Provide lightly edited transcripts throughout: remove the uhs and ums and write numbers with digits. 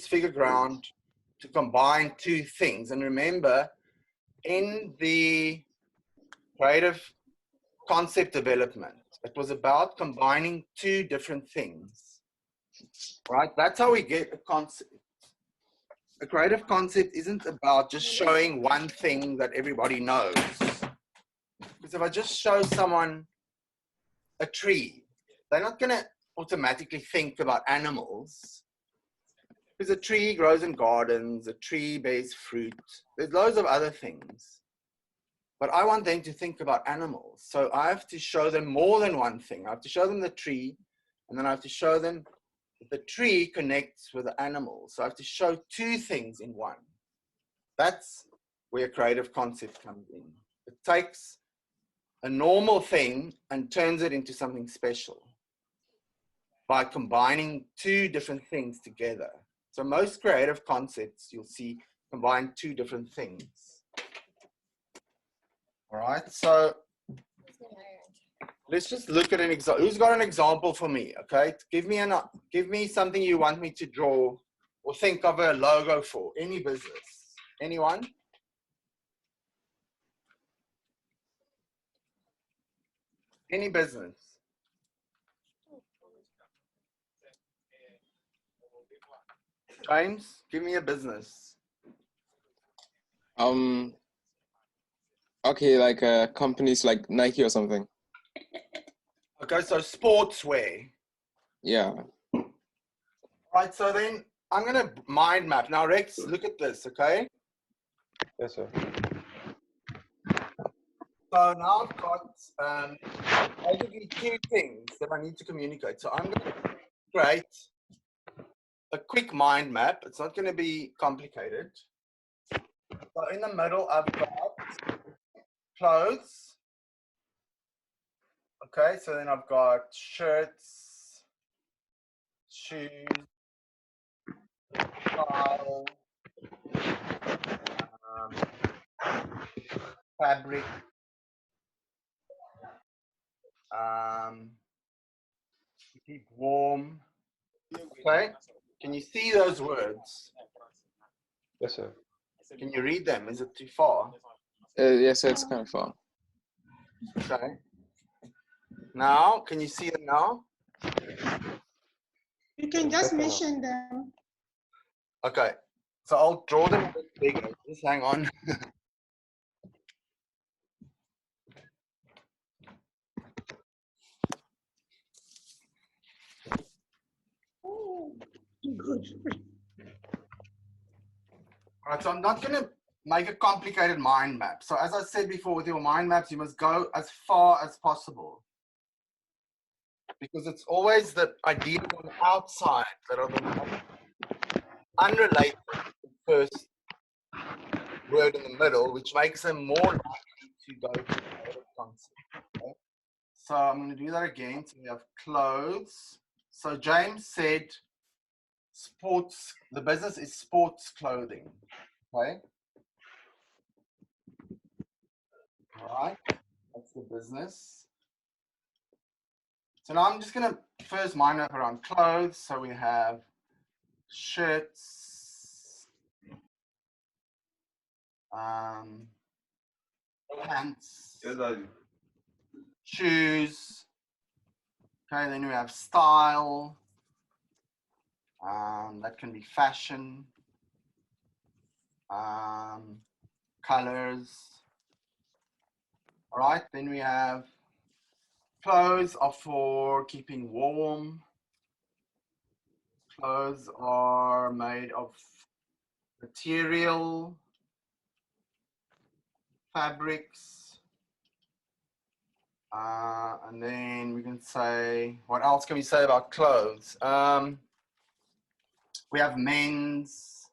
use figure ground to combine two things. And remember, in the creative concept development, it was about combining two different things, right? That's how we get a concept. A creative concept isn't about just showing one thing that everybody knows. Because if I just show someone a tree, they're not going to automatically think about animals. Because a tree grows in gardens, a tree bears fruit. There's loads of other things. But I want them to think about animals. So I have to show them more than one thing. I have to show them the tree, and then I have to show them that the tree connects with the animal. So I have to show two things in one. That's where creative concept comes in. It takes a normal thing and turns it into something special by combining two different things together. So most creative concepts you'll see combine two different things. All right, so let's just look at an example. Who's got an example for me? Okay, give me something you want me to draw or think of a logo for any business. Anyone? Any business? James, give me a business. Okay, like companies like Nike or something. Okay, so sportswear. Yeah. Right, so then I'm going to mind map. Now, Rex, look at this, okay? Yes, sir. So now I've got basically two things that I need to communicate. So I'm going to create a quick mind map. It's not going to be complicated. So in the middle, I've got clothes. Okay, so then I've got shirts, shoes, style, fabric, keep warm. Okay, can you see those words? Yes, sir. Can you read them? Is it too far? Yes, it's kind of far. Okay. Now, can you see them now? You can just mention them. Okay, so I'll draw them a bit bigger. Just hang on. Good. All right, so I'm not going to make a complicated mind map. So as I said before, with your mind maps, you must go as far as possible. Because it's always the ideas on the outside that are the unrelated to the first word in the middle, which makes them more likely to go to the creative concept. Okay? So I'm going to do that again. So we have clothes. So James said sports, the business is sports clothing. Okay. All right. That's the business. So now I'm just going to first mind up around clothes. So we have shirts, pants, shoes. Okay, then we have style. That can be fashion, colors. All right, then we have clothes are for keeping warm. Clothes are made of material, fabrics. And then we can say, what else can we say about clothes? We have men's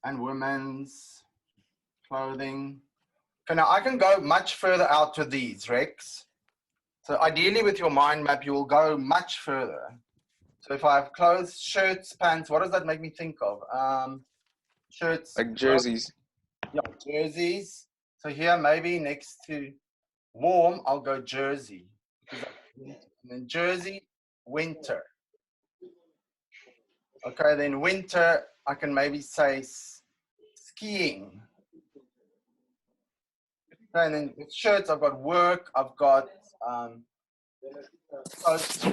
and women's clothing. Okay, now I can go much further out with these, Rex. So ideally with your mind map, you will go much further. So if I have clothes, shirts, pants, what does that make me think of? Shirts. Like jerseys. Yeah, jerseys. So here, maybe next to warm, I'll go jersey. And then jersey, winter. Okay, then winter, I can maybe say skiing. Okay, and then with shirts, I've got work, I've got clothes,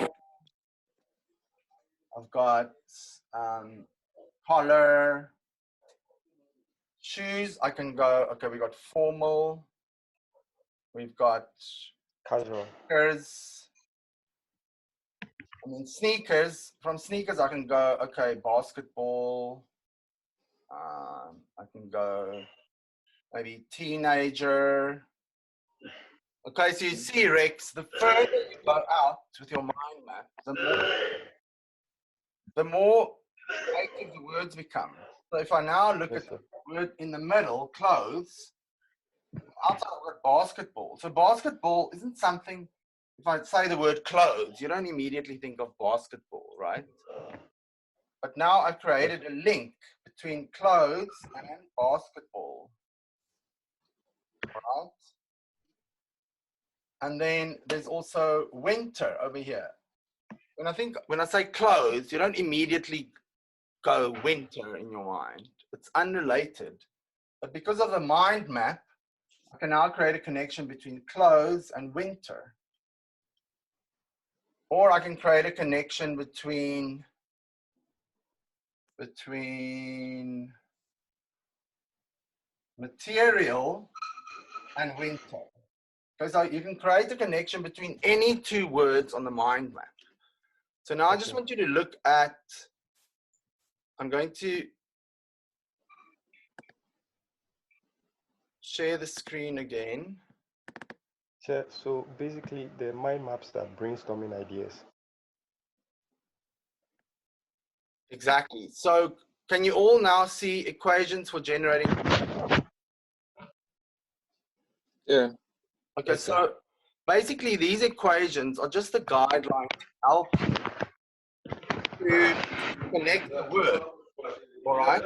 I've got collar. Shoes, I can go, okay, we got formal, we've got Casual. sneakers, and then sneakers, from sneakers I can go, okay, basketball, I can go maybe teenager. Okay, so you see, Rex, the further you go out with your mind map, the more creative the words become. So if I now look Yes, at sir. the word in the middle, clothes, outside I've got basketball. So basketball isn't something, if I say the word clothes, you don't immediately think of basketball, right? But now I've created a link between clothes and basketball, right? And then there's also winter over here. When I say clothes, you don't immediately go winter in your mind. It's unrelated. But because of the mind map, I can now create a connection between clothes and winter. Or I can create a connection between material and winter. Because you can create a connection between any two words on the mind map. So now I just want you to look at, I'm going to share the screen again. So basically, the mind maps that brainstorming ideas. Exactly. So can you all now see equations for generating? Yeah. Okay, Yes, sir. so basically these equations are just a guideline to help you to connect the word, all right?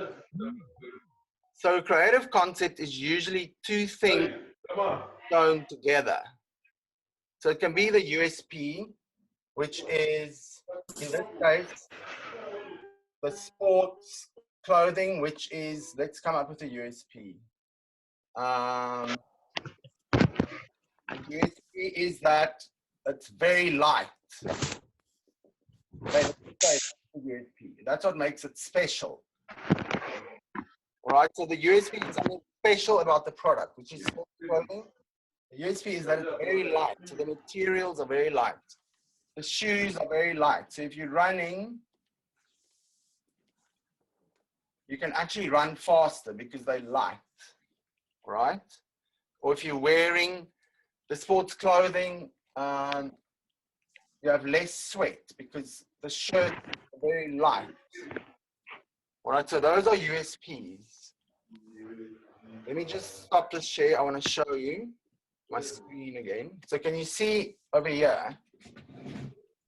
So a creative concept is usually two things thrown together. So it can be the USP, which is, in this case, the sports clothing, which is, let's come up with a USP. The USP is that it's very light. That's what makes it special. All right, so the USP is something special about the product, which is sports clothing. The USP is that it's very light. So the materials are very light. The shoes are very light. So if you're running, you can actually run faster because they're light, right? Or if you're wearing the sports clothing, you have less sweat because the shirt is very light. All right, so those are USPs. Let me just stop the share. I want to show you my screen again. So can you see over here,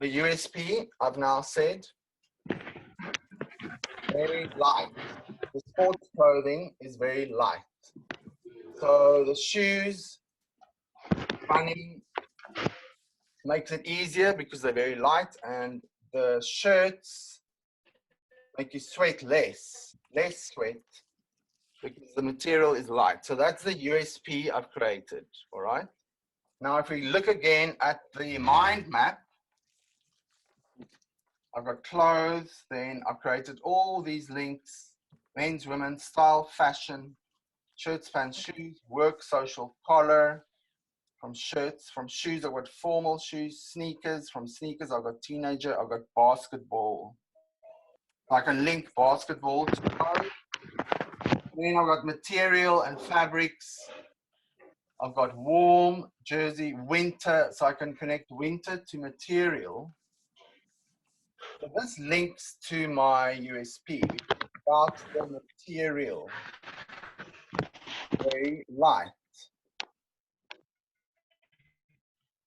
the USP I've now said, very light. The sports clothing is very light. So the shoes, running, makes it easier because they're very light, and the shirts make you sweat less sweat because the material is light. So that's the USP I've created, all right? Now, if we look again at the mind map, I've got clothes, then I've created all these links, men's, women's, style, fashion, shirts, pants, shoes, work, social, collar. From shirts, from shoes, I've got formal shoes, sneakers. From sneakers, I've got teenager, I've got basketball. I can link basketball to clothes. Then I've got material and fabrics. I've got warm, jersey, winter, so I can connect winter to material. So this links to my USP, which is about the material, very light.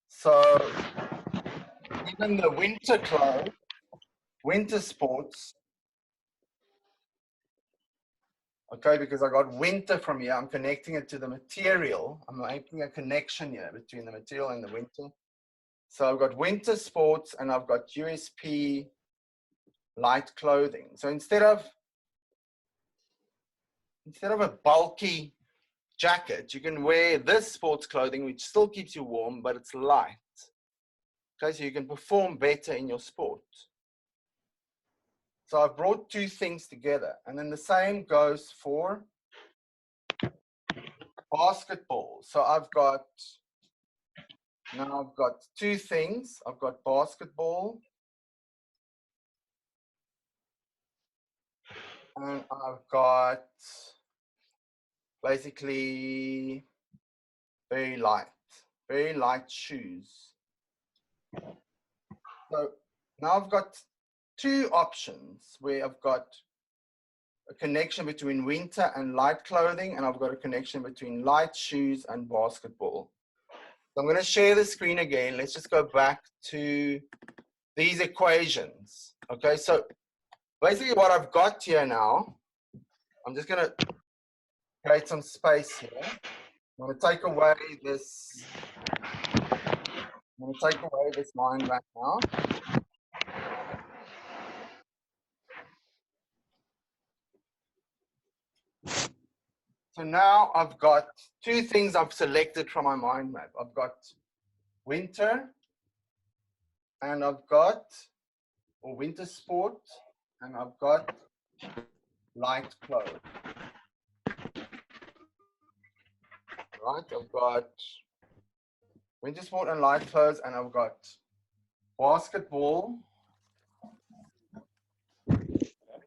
So even the winter clothes, winter sports, okay, because I got winter from here, I'm connecting it to the material. I'm making a connection here between the material and the winter. So I've got winter sports and I've got USP light clothing. So instead of a bulky jacket, you can wear this sports clothing, which still keeps you warm, but it's light. Okay, so you can perform better in your sport. So I've brought two things together, and then the same goes for basketball. So I've got two things. I've got basketball, and I've got basically very light shoes. So now I've got two options where I've got a connection between winter and light clothing, and I've got a connection between light shoes and basketball. So I'm going to share the screen again. Let's just go back to these equations. Okay, so basically what I've got here now, I'm just going to create some space here. I'm going to take away this. I'm going to take away this mind map now. So now I've got two things I've selected from my mind map. I've got winter, and I've got, or winter sport, and I've got light clothes. Right, I've got winter sport and light clothes, and I've got basketball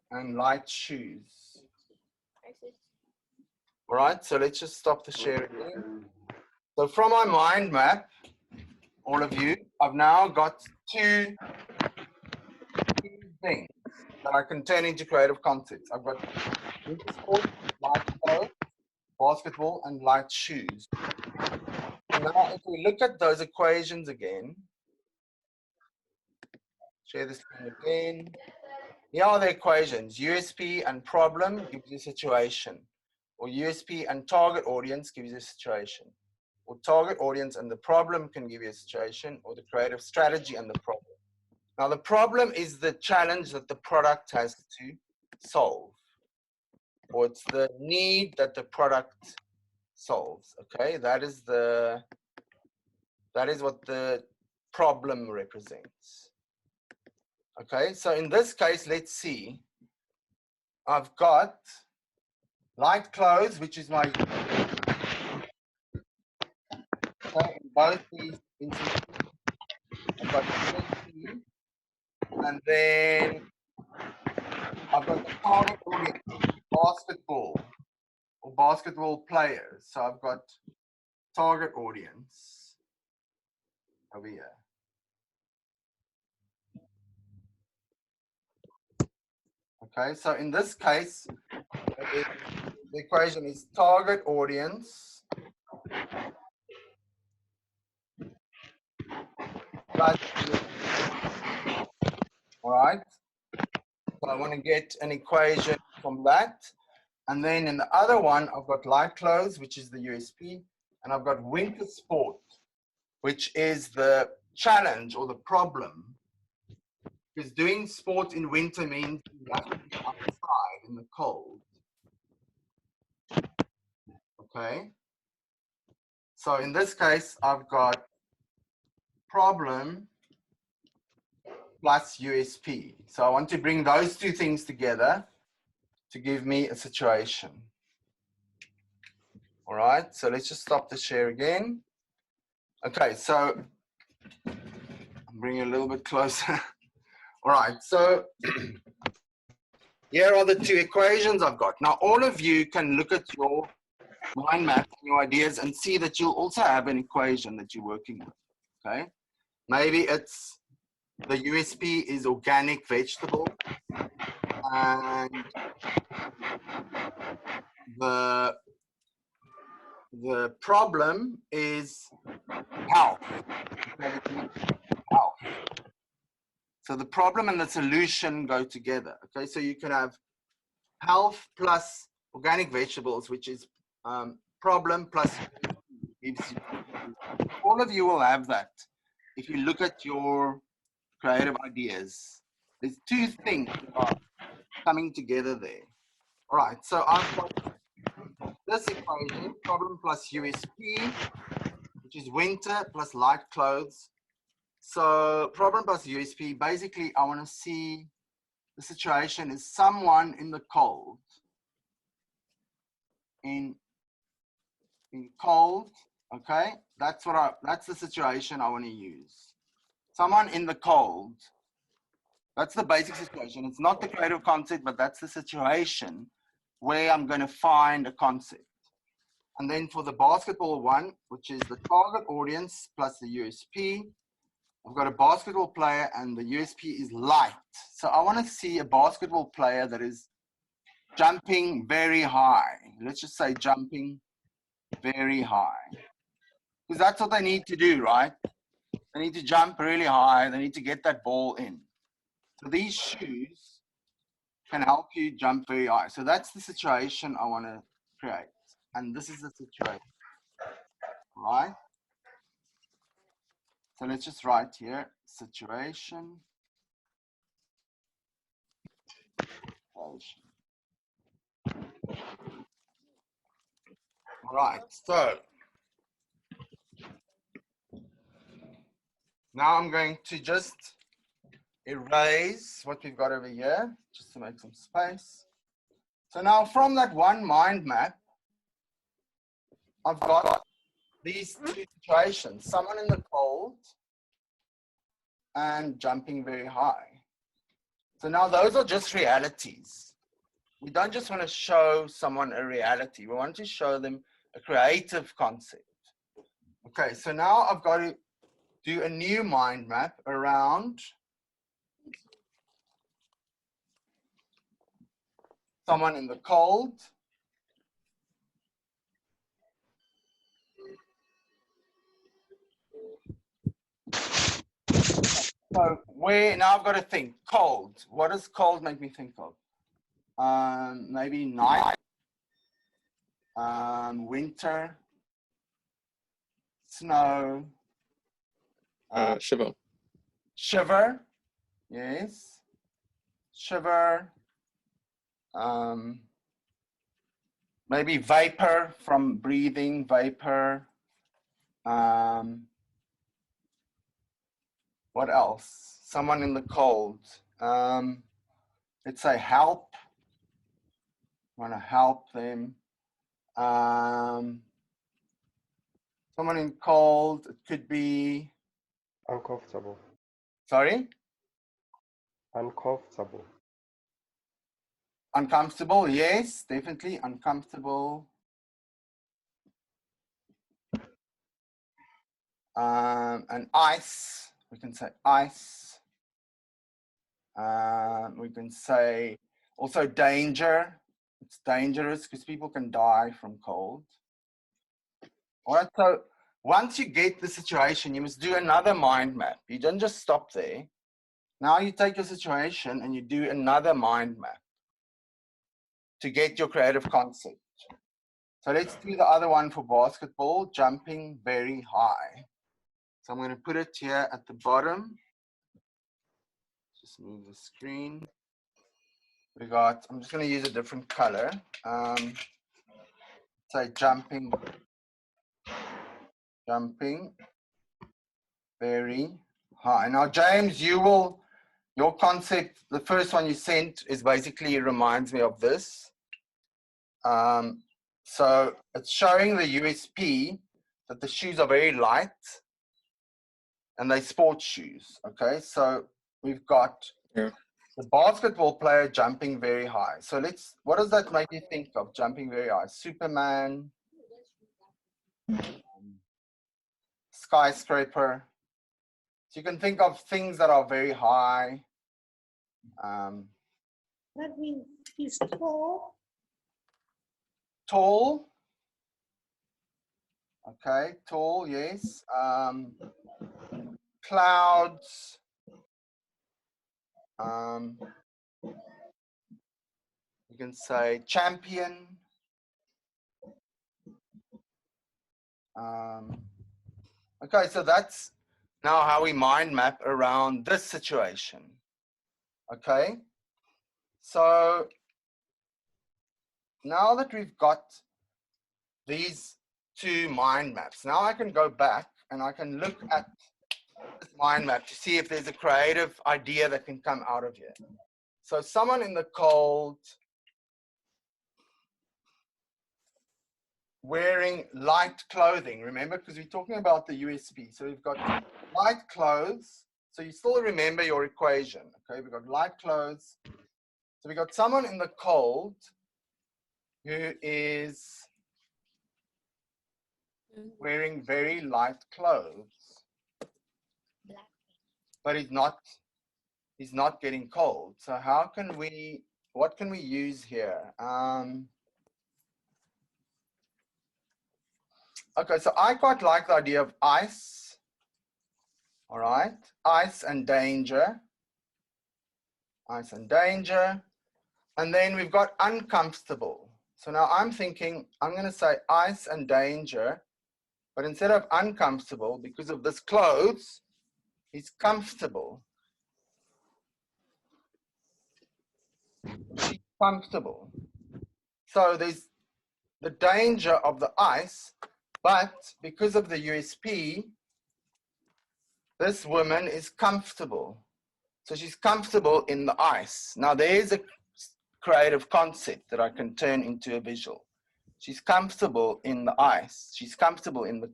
and light shoes. All right, so let's just stop the sharing here. So from my mind map, all of you, I've now got two things that I can turn into creative concepts. I've got winter sport, light clothes, basketball, and light shoes. And now if we look at those equations again, share the screen again. Here are the equations. USP and problem gives you a situation. Or USP and target audience gives you a situation. Or target audience and the problem can give you a situation, or the creative strategy and the problem. Now the problem is the challenge that the product has to solve. Or it's the need that the product solves. Okay, that is what the problem represents. Okay, so in this case, let's see. I've got light clothes, which is my, okay, in both these instances, I've got USP, and then I've got the target audience, basketball or basketball players. So I've got target audience over here. Okay, so in this case, the equation is target audience plus, all right? So I want to get an equation from that. And then in the other one, I've got light clothes, which is the USP, and I've got winter sport, which is the challenge or the problem. Because doing sport in winter means you have to be outside in the cold. Okay. So in this case, I've got problem plus USP. So I want to bring those two things together to give me a situation. All right, so let's just stop the share again. Okay, so I'm bringing it a little bit closer. All right, so here are the two equations I've got. Now, all of you can look at your mind map and your ideas and see that you'll also have an equation that you're working with, okay? Maybe it's the USP is organic vegetable, and the problem is health. So the problem and the solution go together. Okay, so you can have health plus organic vegetables, which is problem plus gives you. All of you will have that if you look at your creative ideas. There's two things that are coming together there. All right, so I've got this equation, problem plus USP, which is winter plus light clothes. So problem plus USP, basically I want to see the situation is someone in the cold. In cold, okay? That's the situation I want to use. Someone in the cold. That's the basic situation. It's not the creative concept, but that's the situation where I'm going to find a concept. And then for the basketball one, which is the target audience plus the USP, I've got a basketball player and the USP is light. So I want to see a basketball player that is jumping very high. Let's just say jumping very high. Because that's what they need to do, right? They need to jump really high. They need to get that ball in. So these shoes can help you jump very high. So that's the situation I want to create. And this is the situation, right? So let's just write here, situation. All right, so now I'm going to just erase what we've got over here, just to make some space. So now from that one mind map, I've got these two situations, someone in the cold and jumping very high. So now those are just realities. We don't just want to show someone a reality. We want to show them a creative concept. Okay, so now I've got to do a new mind map around someone in the cold. So now I've got to think, cold. What does cold make me think of? Maybe night, winter, snow. Shiver. Shiver, yes. Shiver. Maybe vapor from breathing, vapor. What else? Someone in the cold. Let's say help. Want to help them. Someone in cold. It could be. Uncomfortable. Sorry? Uncomfortable. Uncomfortable, yes, definitely uncomfortable. And ice, we can say ice. We can say also danger. It's dangerous because people can die from cold. All right, so once you get the situation, you must do another mind map. You don't just stop there. Now you take your situation and you do another mind map to get your creative concept. So let's do the other one for basketball, jumping very high. So I'm going to put it here at the bottom. Just move the screen. I'm just going to use a different color. Say jumping very high. Now, James, your concept, the first one you sent is basically reminds me of this. So it's showing the USP that the shoes are very light and they're sports shoes. Okay, so we've got the basketball player jumping very high. So what does that make you think of, jumping very high? Superman, skyscraper. So you can think of things that are very high. That means he's tall. Tall. Okay, tall, yes. Clouds. You can say champion. Okay, so that's now how we mind map around this situation. Okay, so now that we've got these two mind maps, now I can go back and I can look at this mind map to see if there's a creative idea that can come out of here. So someone in the cold wearing light clothing, remember, because we're talking about the USP. So we've got light clothes. So you still remember your equation, okay? We've got light clothes. So we've got someone in the cold who is wearing very light clothes, but he's not getting cold. So how can we, what can we use here? Okay, so I quite like the idea of ice. All right, ice and danger. Ice and danger. And then we've got uncomfortable. So now I'm thinking, I'm going to say ice and danger, but instead of uncomfortable, because of this clothes, he's comfortable. She's comfortable. So there's the danger of the ice, but because of the USP, this woman is comfortable. So she's comfortable in the ice. Now there's a creative concept that I can turn into a visual. She's comfortable in the ice. She's comfortable in the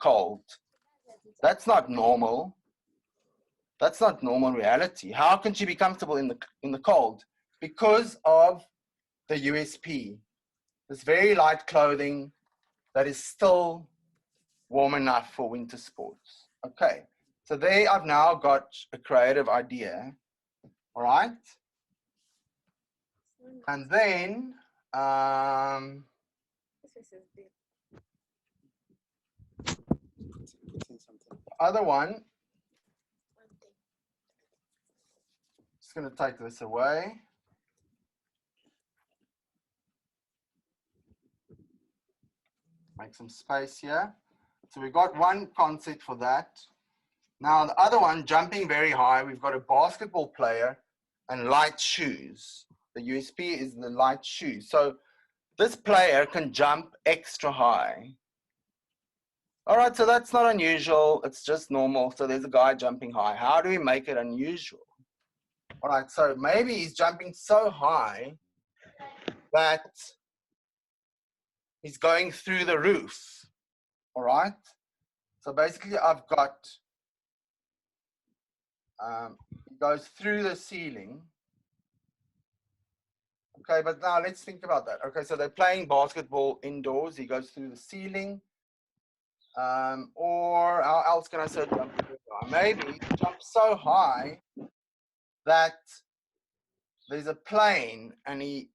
cold. That's not normal. That's not normal reality. How can she be comfortable in the cold? Because of the USP. This very light clothing that is still warm enough for winter sports. Okay, so there I've now got a creative idea. All right. And then the other one, just going to take this away. Make some space here. So we've got one concept for that. Now the other one, jumping very high, we've got a basketball player and light shoes. The USP is the light shoes. So this player can jump extra high. All right, so that's not unusual. It's just normal. So there's a guy jumping high. How do we make it unusual? All right, so maybe he's jumping so high that he's going through the roof. All right. So basically I've got, it goes through the ceiling. Okay, but now let's think about that. Okay, so they're playing basketball indoors. He goes through the ceiling. Or how else can I say jump? Maybe he jumps so high that there's a plane and he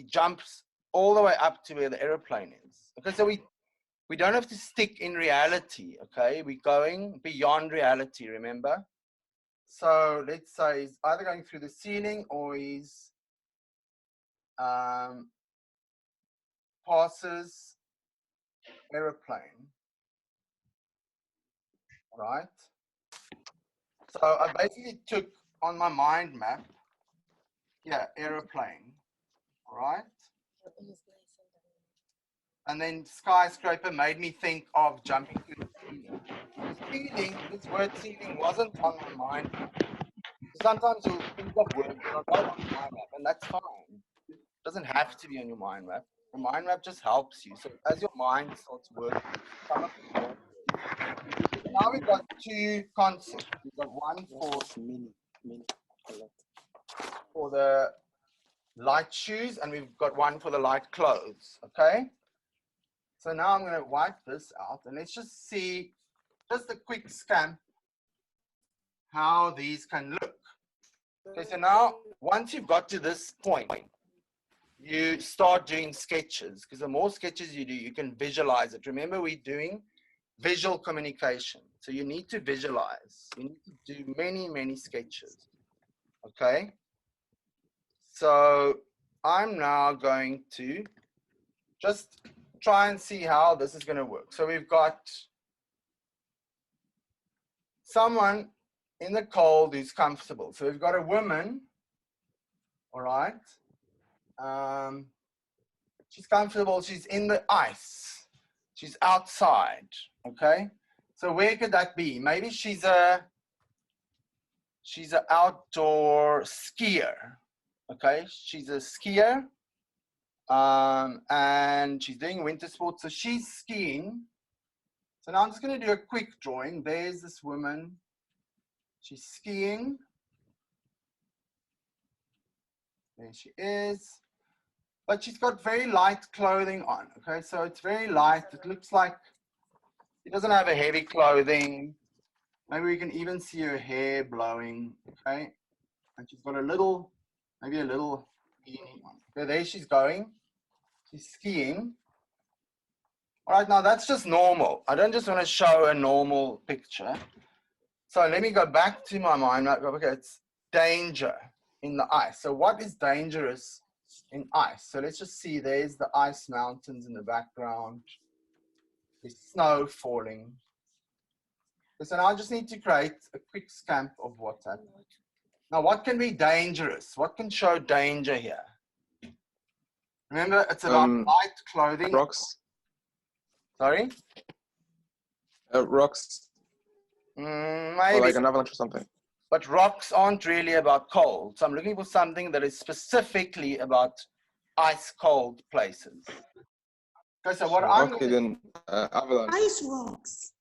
jumps all the way up to where the airplane is. Okay, so we don't have to stick in reality, okay? We're going beyond reality, remember? So let's say he's either going through the ceiling or he's passes aeroplane, right? So I basically took on my mind map, yeah, aeroplane, all right? And then skyscraper made me think of jumping through the ceiling. Ceiling, this word ceiling wasn't on my mind map. Sometimes you'll think of words that are not on your mind map, and that's fine. It doesn't have to be on your mind map. The mind map just helps you. So as your mind starts working, come up with words. Now we've got two concepts. We've got one for the light shoes, and we've got one for the light clothes, okay? So now I'm going to wipe this out, and let's just see, just a quick scan, how these can look. Okay, so now, once you've got to this point, you start doing sketches, because the more sketches you do, you can visualize it. Remember, we're doing visual communication. So you need to visualize. You need to do many, many sketches, okay? So I'm now going to just try and see how this is going to work. So we've got someone in the cold who's comfortable. So we've got a woman, all right. She's comfortable, she's in the ice, she's outside, okay? So where could that be? Maybe she's an outdoor skier, okay? She's a skier, and she's doing winter sports, so she's skiing. So now I'm just gonna do a quick drawing. There's this woman, she's skiing. There she is. But she's got very light clothing on, okay? So it's very light. It looks like she doesn't have a heavy clothing. Maybe we can even see her hair blowing, okay? And she's got a little, maybe a little beanie on. Okay, there she's going. She's skiing. All right, now that's just normal. I don't just want to show a normal picture. So let me go back to my mind. Okay, it's danger in the ice. So what is dangerous in ice? So let's just see, there's the ice mountains in the background. There's snow falling. So now I just need to create a quick scamp of what's happening. Now what can be dangerous? What can show danger here? Remember, it's about light clothing. Rocks. Sorry? Rocks. Maybe. Or like an avalanche or something. But rocks aren't really about cold. So I'm looking for something that is specifically about ice cold places. Okay, so what I'm Okay, then avalanche. Ice rocks.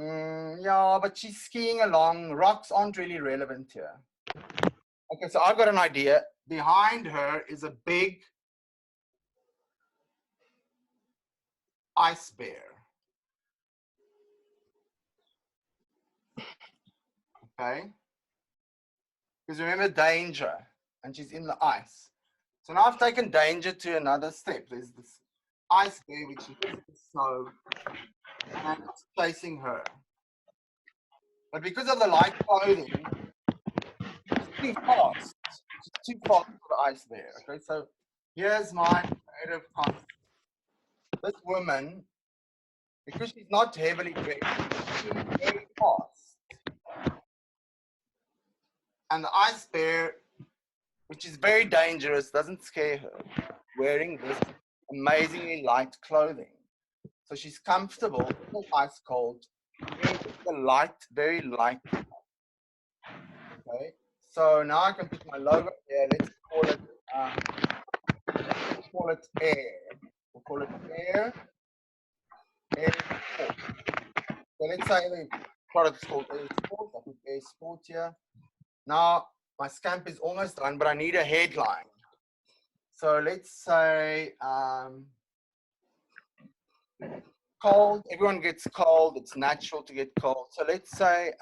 yeah, but she's skiing along. Rocks aren't really relevant here. Okay, so I've got an idea. Behind her is a big ice bear. Okay. Because remember, danger, and she's in the ice. So now I've taken danger to another step. There's this ice bear which is in the snow, and it's chasing her. But because of the light clothing, she's too fast. She's too fast for the ice bear. Okay, so here's my creative concept. This woman, because she's not heavily dressed, she's very fast. And the ice bear, which is very dangerous, doesn't scare her, wearing this amazingly light clothing. So she's comfortable, it's ice cold, the light, very light. Okay, so now I can put my logo here. Let's call it air. We'll call it air. Air sport. So let's say the product is called air sport. I put air sport here. Now my scamp is almost done, but I need a headline. So let's say cold. Everyone gets cold. It's natural to get cold. So let's say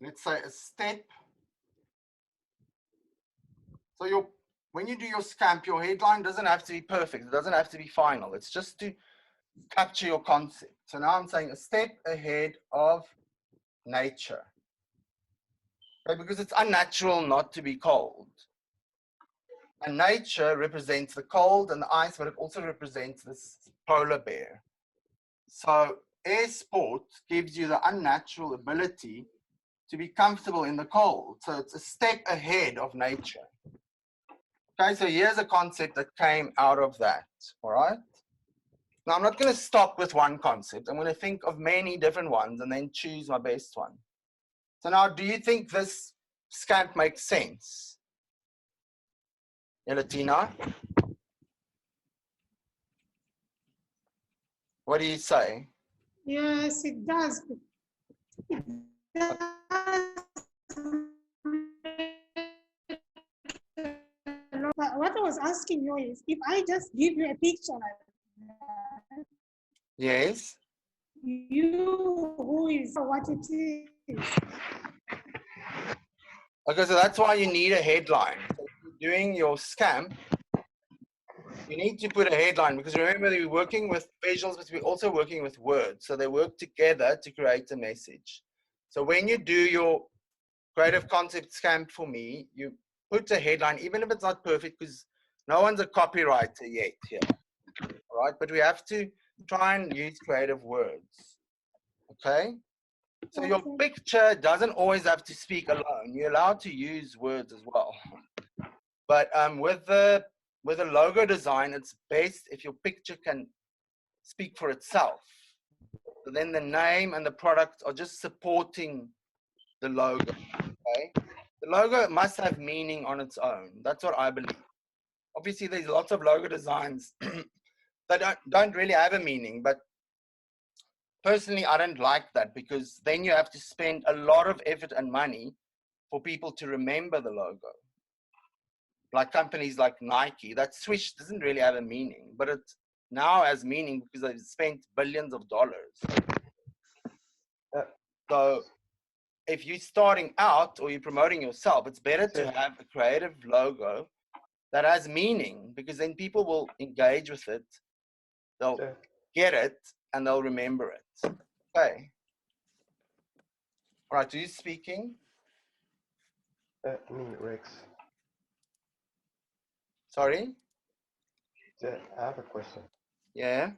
let's say a step. So when you do your scamp, your headline doesn't have to be perfect. It doesn't have to be final. It's just to capture your concept. So now I'm saying a step ahead of nature. Okay, because it's unnatural not to be cold. And nature represents the cold and the ice, but it also represents this polar bear. So air sport gives you the unnatural ability to be comfortable in the cold. So it's a step ahead of nature. Okay, so here's a concept that came out of that, all right? Now, I'm not going to stop with one concept. I'm going to think of many different ones and then choose my best one. So now, do you think this scamp makes sense? Elatina? What do you say? Yes, it does. It does. What I was asking you is, if I just give you a picture like that, Yes. you who is what it is. Okay, so that's why you need a headline. So if you're doing your scam, you need to put a headline, because remember, we're working with visuals, but we're also working with words. So they work together to create a message. So when you do your creative concept scam for me, you put a headline, even if it's not perfect, because no one's a copywriter yet here. All right, but we have to try and use creative words. Okay? So your Okay. picture doesn't always have to speak alone. You're allowed to use words as well. But with the logo design, it's best if your picture can speak for itself. So then the name and the product are just supporting the logo. Okay? The logo must have meaning on its own. That's what I believe. Obviously, there's lots of logo designs that don't really have a meaning, but personally, I don't like that, because then you have to spend a lot of effort and money for people to remember the logo. Like companies like Nike, that swoosh doesn't really have a meaning, but it now has meaning because they've spent billions of dollars. So if you're starting out or you're promoting yourself, it's better to have a creative logo that has meaning, because then people will engage with it, they'll get it, and they'll remember it. Okay. All right, are you speaking? Me, Rex. Sorry? I have a question. Yeah.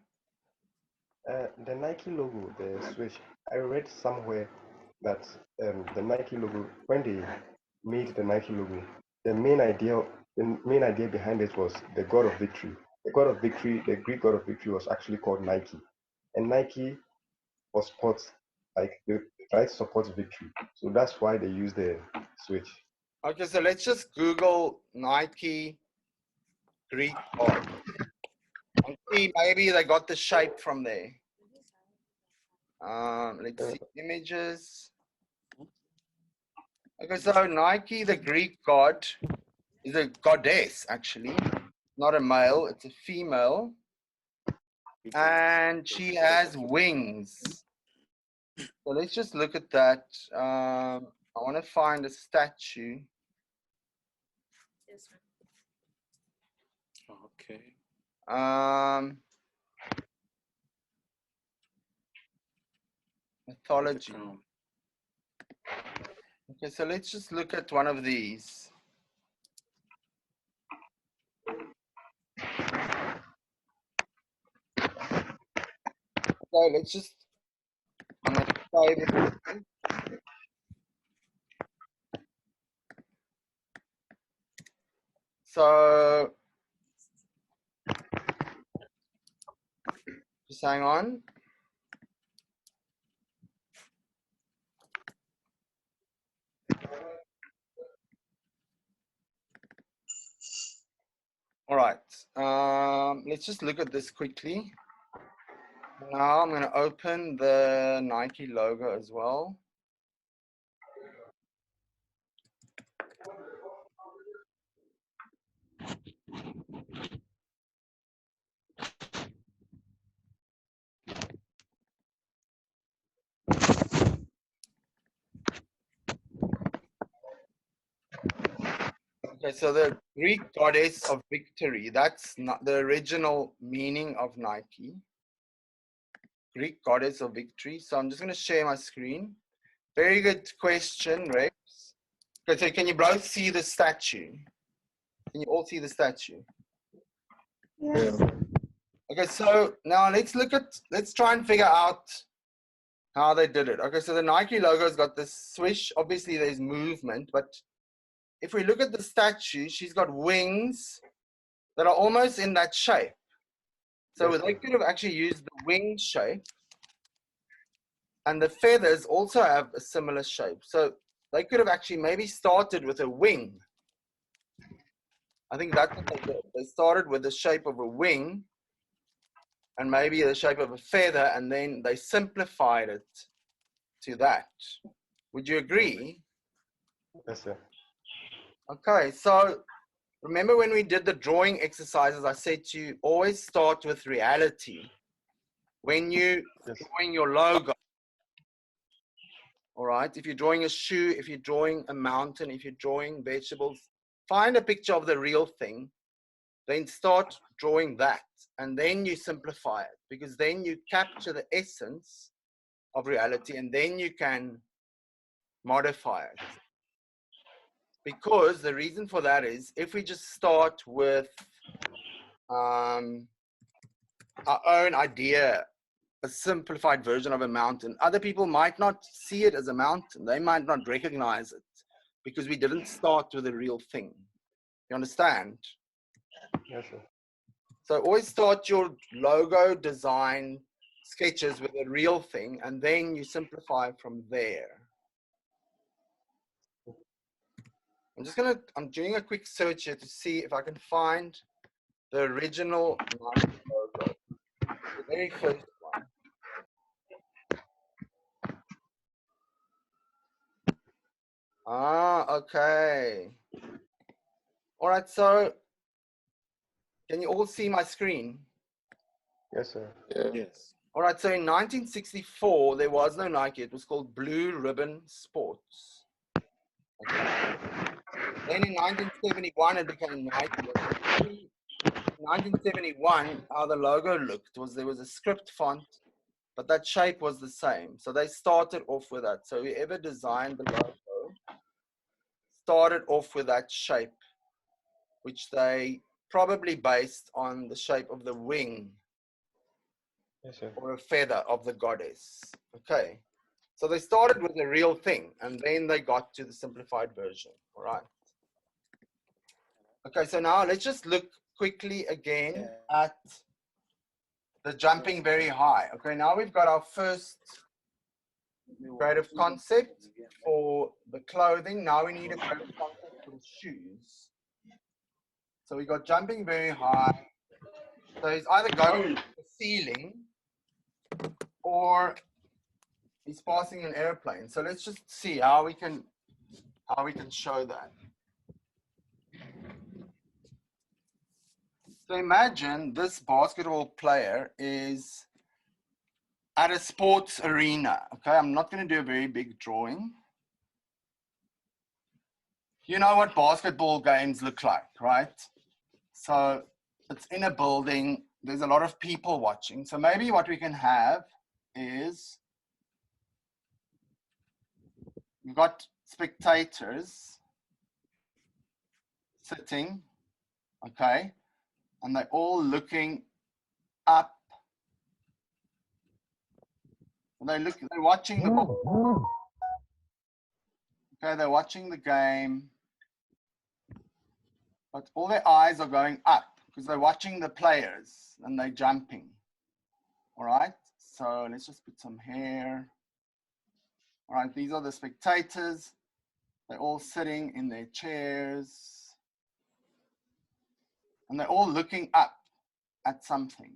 The Nike logo, the swoosh, I read somewhere that the Nike logo, when they made the Nike logo, the main idea behind it was the god of victory. The god of victory, the Greek god of victory, was actually called Nike, and Nike was sports, like they try to support victory. So that's why they use the switch. Okay, so let's just Google Nike Greek god. And see, maybe they got the shape from there. Let's see, images. Okay, so Nike, the Greek god, is a goddess, actually. Not a male, it's a female. And she has wings. So let's just look at that. I want to find a statue. Okay. Mythology. Okay, so let's just look at one of these. Okay, let's just, I'm going to save it. So, just hang on. All right, let's just look at this quickly. Now I'm going to open the Nike logo as well. Okay, so the Greek goddess of victory, that's not the original meaning of Nike. Greek goddess of victory. So I'm just going to share my screen. Very good question, Rex. Okay, so can you both see the statue? Can you all see the statue? Yes. Okay, so now let's try and figure out how they did it. Okay, so the Nike logo's got this swish. Obviously, there's movement, but if we look at the statue, she's got wings that are almost in that shape. So they could have actually used the wing shape, and the feathers also have a similar shape. So they could have actually maybe started with a wing. I think that's what they did. They started with the shape of a wing and maybe the shape of a feather, and then they simplified it to that. Would you agree? Yes, sir. Okay, so remember when we did the drawing exercises, I said to you, always start with reality. When you drawing your logo, all right? If you're drawing a shoe, if you're drawing a mountain, if you're drawing vegetables, find a picture of the real thing, then start drawing that. And then you simplify it, because then you capture the essence of reality, and then you can modify it. Because the reason for that is, if we just start with our own idea, a simplified version of a mountain, other people might not see it as a mountain. They might not recognize it because we didn't start with a real thing. You understand? Yes, sir. So always start your logo design sketches with a real thing, and then you simplify from there. I'm doing a quick search here to see if I can find the original Nike logo. The very first one. Okay. All right, so can you all see my screen? Yes, sir. Yeah. Yes. All right, so in 1964, there was no Nike. It was called Blue Ribbon Sports. Okay. Then in 1971, it became Nike. In 1971, how the logo looked was there was a script font, but that shape was the same. So they started off with that. So whoever designed the logo started off with that shape, which they probably based on the shape of the wing Yes, sir. or a feather of the goddess. Okay. So they started with the real thing, and then they got to the simplified version. All right. Okay, so now let's just look quickly again at the jumping very high. Okay, now we've got our first creative concept for the clothing. Now we need a creative concept for the shoes. So we got jumping very high. So he's either going to the ceiling or he's passing an airplane. So let's just see how we can show that. So imagine this basketball player is at a sports arena. Okay, I'm not going to do a very big drawing. You know what basketball games look like, right? So it's in a building. There's a lot of people watching. So maybe what we can have is we've got spectators sitting, okay, and they're all looking up. They're watching the ball. Okay, they're watching the game, but all their eyes are going up because they're watching the players and they're jumping. All right, so let's just put some hair. All right, these are the spectators. They're all sitting in their chairs and they're all looking up at something.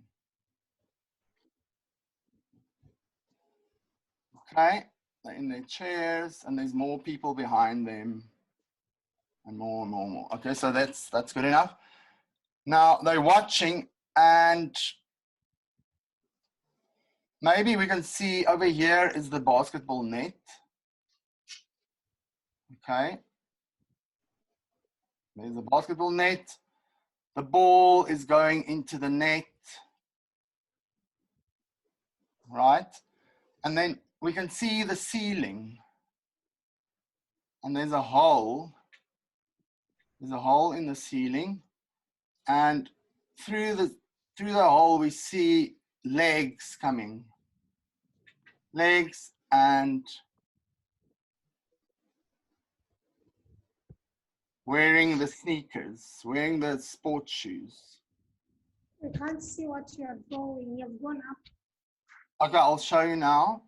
Okay, they're in their chairs and there's more people behind them and more and more and more. Okay, so that's good enough. Now they're watching and maybe we can see over here is the basketball net. Okay, there's the basketball net. The ball is going into the net, right? And then we can see the ceiling and there's a hole. There's a hole in the ceiling and through the hole we see legs coming. Legs and wearing the sneakers, wearing the sports shoes. We can't see what you are drawing. You've gone up. Okay, I'll show you now.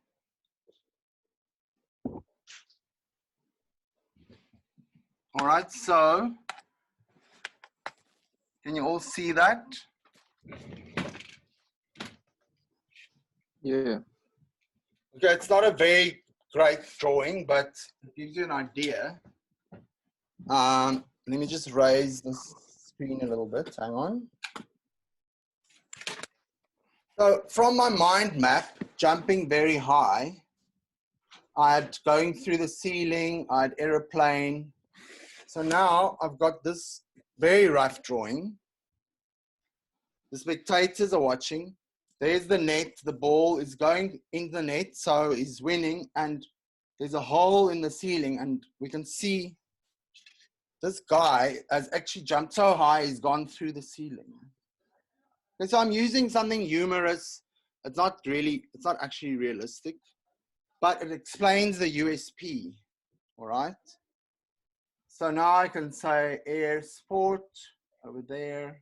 All right, so can you all see that? Yeah. Okay, it's not a very great drawing, but it gives you an idea. Let me just raise the screen a little bit. Hang on. So from my mind map, jumping very high, I had going through the ceiling, I had aeroplane. So now I've got this very rough drawing. The spectators are watching. There's the net, the ball is going in the net, so he's winning, and there's a hole in the ceiling, and we can see this guy has actually jumped so high, he's gone through the ceiling. Okay, so I'm using something humorous. It's not actually realistic, but it explains the USP, all right? So now I can say air sport over there.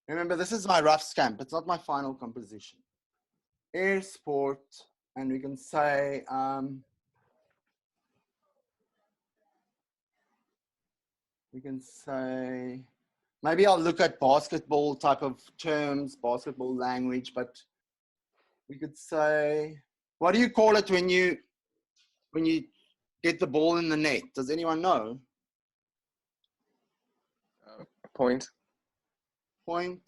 Remember, this is my rough scamp. It's not my final composition. Air sport, and we can say, maybe I'll look at basketball type of terms, basketball language, but we could say, what do you call it when you get the ball in the net? Does anyone know? Point. Point.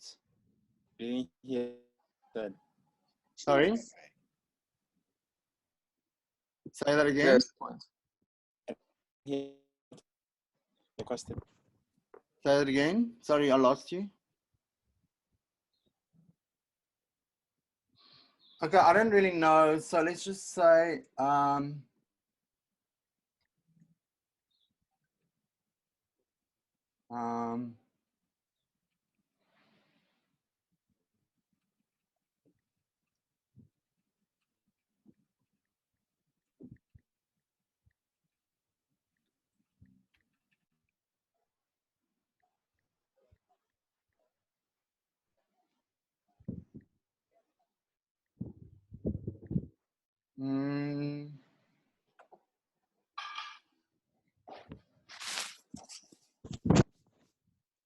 Yeah. Sorry? Say that again. Yes, point. Yeah. Requested. Say that again. Sorry, I lost you. Okay, I don't really know. So let's just say,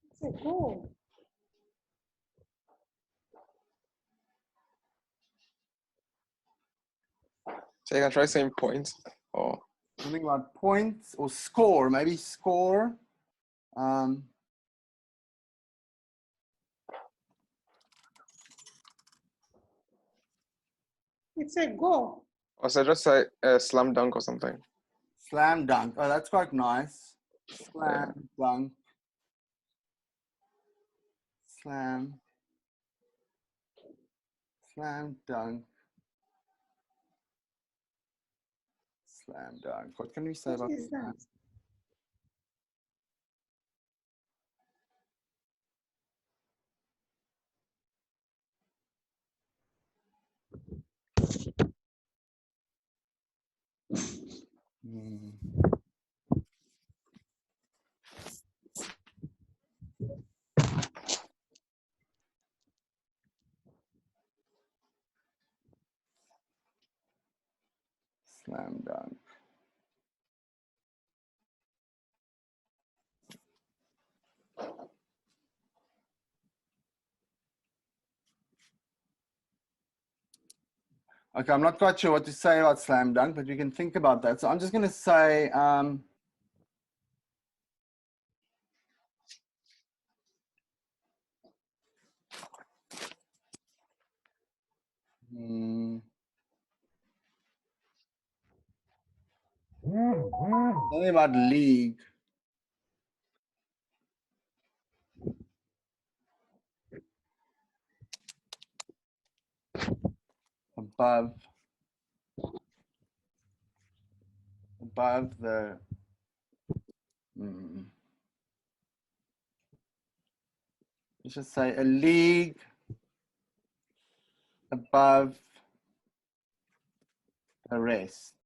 It's a goal. So you can try saying point or something about points or score, maybe score. It's a goal. so just say slam dunk or something. Slam dunk. Oh, that's quite nice. Slam dunk. Slam dunk. Slam dunk. What can we say What about is slam? that? Slam dunk. Okay, I'm not quite sure what to say about slam dunk, but you can think about that. So I'm just going to say, something about league. Above the let's just say a league above the rest.